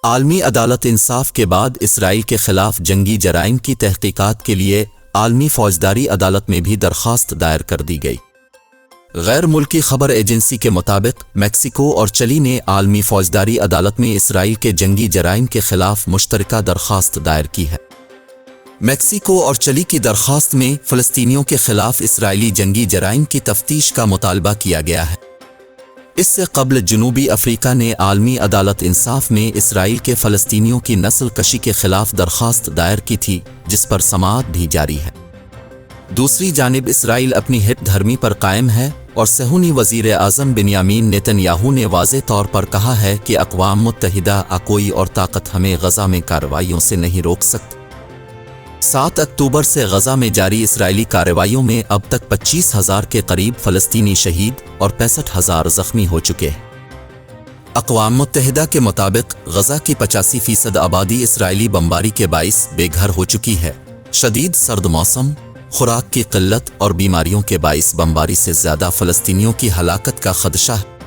عالمی عدالت انصاف کے بعد اسرائیل کے خلاف جنگی جرائم کی تحقیقات کے لیے عالمی فوجداری عدالت میں بھی درخواست دائر کر دی گئی۔ غیر ملکی خبر ایجنسی کے مطابق میکسیکو اور چلی نے عالمی فوجداری عدالت میں اسرائیل کے جنگی جرائم کے خلاف مشترکہ درخواست دائر کی ہے۔ میکسیکو اور چلی کی درخواست میں فلسطینیوں کے خلاف اسرائیلی جنگی جرائم کی تفتیش کا مطالبہ کیا گیا ہے۔ اس سے قبل جنوبی افریقہ نے عالمی عدالت انصاف میں اسرائیل کے فلسطینیوں کی نسل کشی کے خلاف درخواست دائر کی تھی، جس پر سماعت بھی جاری ہے۔ دوسری جانب اسرائیل اپنی ہٹ دھرمی پر قائم ہے اور صہیونی وزیر اعظم بنیامین نیتن یاہو نے واضح طور پر کہا ہے کہ اقوام متحدہ کوئی اور طاقت ہمیں غزہ میں کارروائیوں سے نہیں روک سکتی۔ 7 اکتوبر سے غزہ میں جاری اسرائیلی کارروائیوں میں اب تک 25,000 کے قریب فلسطینی شہید اور 65,000 زخمی ہو چکے ہیں۔ اقوام متحدہ کے مطابق غزہ کی 85% آبادی اسرائیلی بمباری کے باعث بے گھر ہو چکی ہے۔ شدید سرد موسم، خوراک کی قلت اور بیماریوں کے باعث بمباری سے زیادہ فلسطینیوں کی ہلاکت کا خدشہ ہے۔